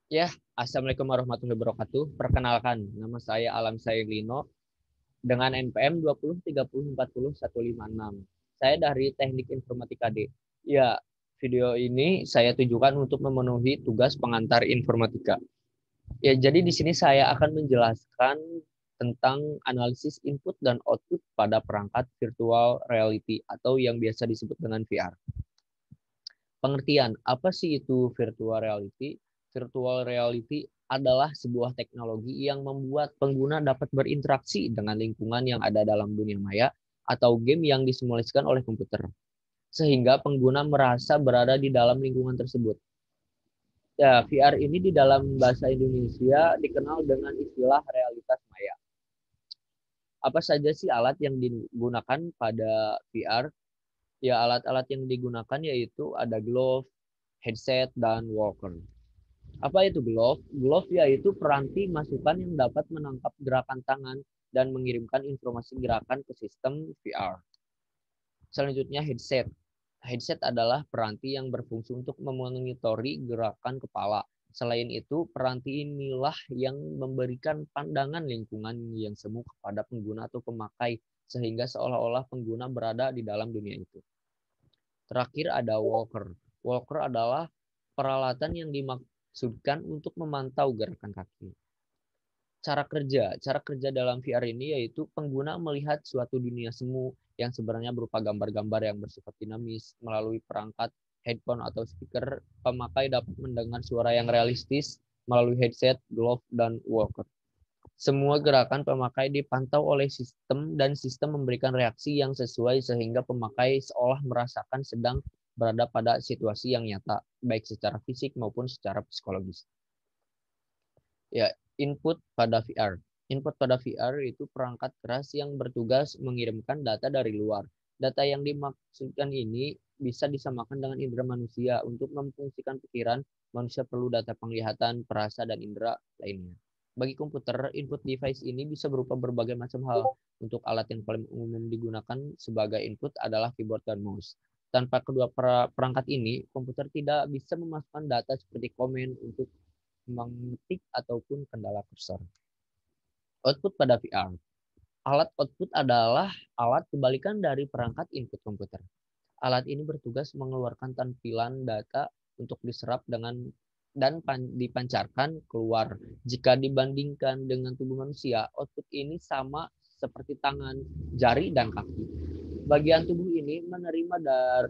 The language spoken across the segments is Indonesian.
Ya, Assalamualaikum warahmatullahi wabarakatuh. Perkenalkan, nama saya Alam Sailino dengan NPM 2030404156. Saya dari Teknik Informatika D. Ya, video ini saya tujukan untuk memenuhi tugas pengantar informatika. Ya, jadi di sini saya akan menjelaskan tentang analisis input dan output pada perangkat virtual reality atau yang biasa disebut dengan VR. Pengertian, apa sih itu virtual reality? Virtual reality adalah sebuah teknologi yang membuat pengguna dapat berinteraksi dengan lingkungan yang ada dalam dunia maya atau game yang disimulasikan oleh komputer, sehingga pengguna merasa berada di dalam lingkungan tersebut. Ya, VR ini di dalam bahasa Indonesia dikenal dengan istilah realitas maya. Apa saja sih alat yang digunakan pada VR? Ya, alat-alat yang digunakan yaitu ada glove, headset, dan walker. Apa itu glove? Glove yaitu peranti masukan yang dapat menangkap gerakan tangan dan mengirimkan informasi gerakan ke sistem VR. Selanjutnya headset. Headset adalah peranti yang berfungsi untuk memonitori gerakan kepala. Selain itu, peranti inilah yang memberikan pandangan lingkungan yang semu kepada pengguna atau pemakai, sehingga seolah-olah pengguna berada di dalam dunia itu. Terakhir ada walker. Walker adalah peralatan yang dimaksudkan untuk memantau gerakan kaki. Cara kerja dalam VR ini yaitu pengguna melihat suatu dunia semu yang sebenarnya berupa gambar-gambar yang bersifat dinamis melalui perangkat headphone atau speaker. Pemakai dapat mendengar suara yang realistis melalui headset, glove, dan walker. Semua gerakan pemakai dipantau oleh sistem dan sistem memberikan reaksi yang sesuai sehingga pemakai seolah merasakan sedang berada pada situasi yang nyata, baik secara fisik maupun secara psikologis. Ya, input pada VR. Input pada VR itu perangkat keras yang bertugas mengirimkan data dari luar. Data yang dimaksudkan ini bisa disamakan dengan indera manusia. Untuk memfungsikan pikiran, manusia perlu data penglihatan, perasa, dan indera lainnya. Bagi komputer, input device ini bisa berupa berbagai macam hal. Untuk alat yang paling umum digunakan sebagai input adalah keyboard dan mouse. Tanpa kedua perangkat ini, komputer tidak bisa memasukkan data seperti komen untuk mengetik ataupun kendala kursor. Output pada VR. Alat output adalah alat kebalikan dari perangkat input komputer. Alat ini bertugas mengeluarkan tampilan data untuk diserap dan dipancarkan keluar. Jika dibandingkan dengan tubuh manusia, output ini sama seperti tangan, jari, dan kaki. Bagian tubuh ini menerima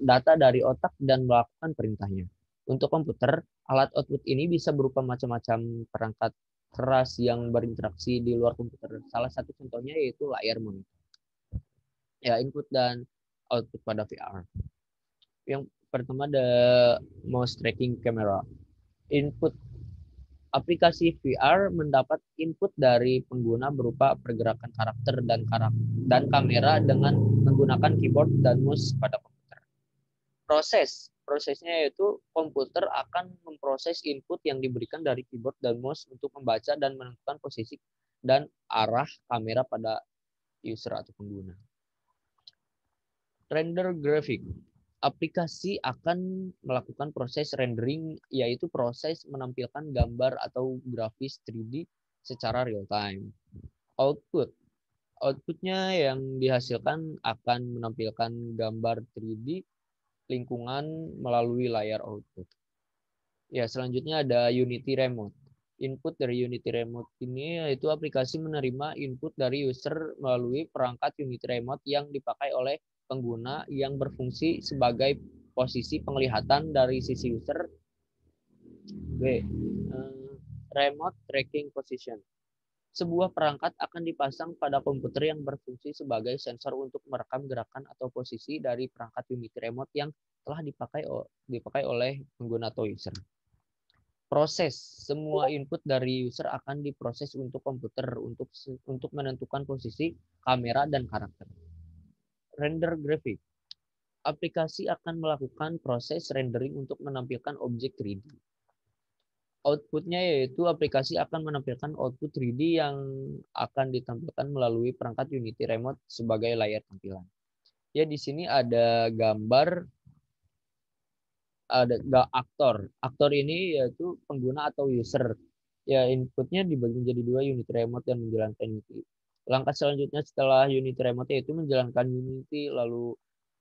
data dari otak dan melakukan perintahnya. Untuk komputer, alat output ini bisa berupa macam-macam perangkat keras yang berinteraksi di luar komputer. Salah satu contohnya yaitu layar monitor. Ya, input dan output pada VR. Yang pertama ada mouse tracking camera. Input aplikasi VR mendapat input dari pengguna berupa pergerakan karakter dan kamera dengan menggunakan keyboard dan mouse pada komputer. Prosesnya yaitu komputer akan memproses input yang diberikan dari keyboard dan mouse untuk membaca dan menentukan posisi dan arah kamera pada user atau pengguna. Render graphic. Aplikasi akan melakukan proses rendering, yaitu proses menampilkan gambar atau grafis 3D secara real time. Output. Outputnya yang dihasilkan akan menampilkan gambar 3D lingkungan melalui layar output. Ya, selanjutnya ada Unity Remote. Input dari Unity Remote ini yaitu aplikasi menerima input dari user melalui perangkat Unity Remote yang dipakai oleh pengguna yang berfungsi sebagai posisi penglihatan dari sisi user. B. Remote Tracking Position. Sebuah perangkat akan dipasang pada komputer yang berfungsi sebagai sensor untuk merekam gerakan atau posisi dari perangkat Unity Remote yang telah dipakai oleh pengguna atau user. Proses. Semua input dari user akan diproses untuk komputer untuk menentukan posisi kamera dan karakter. Render graphic. Aplikasi akan melakukan proses rendering untuk menampilkan objek 3D. Outputnya yaitu aplikasi akan menampilkan output 3D yang akan ditampilkan melalui perangkat Unity Remote sebagai layar tampilan. Ya, di sini ada gambar ada aktor. Aktor ini yaitu pengguna atau user. Ya, inputnya dibagi menjadi dua, unit remote dan menjalankan Unity. Langkah selanjutnya setelah unit remote yaitu menjalankan Unity, lalu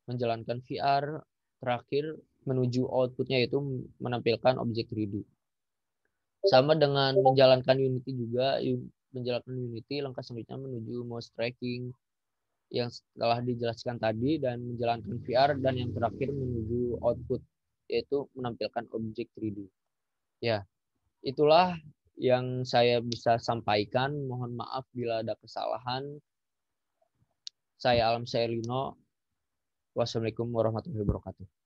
menjalankan VR, terakhir menuju outputnya yaitu menampilkan objek 3D. Sama dengan menjalankan Unity juga, menjalankan Unity langkah selanjutnya menuju mouse tracking yang telah dijelaskan tadi, dan menjalankan VR, dan yang terakhir menuju output yaitu menampilkan objek 3D. Ya, itulah yang saya bisa sampaikan. Mohon maaf bila ada kesalahan. Saya Alam Sailino. Wassalamualaikum warahmatullahi wabarakatuh.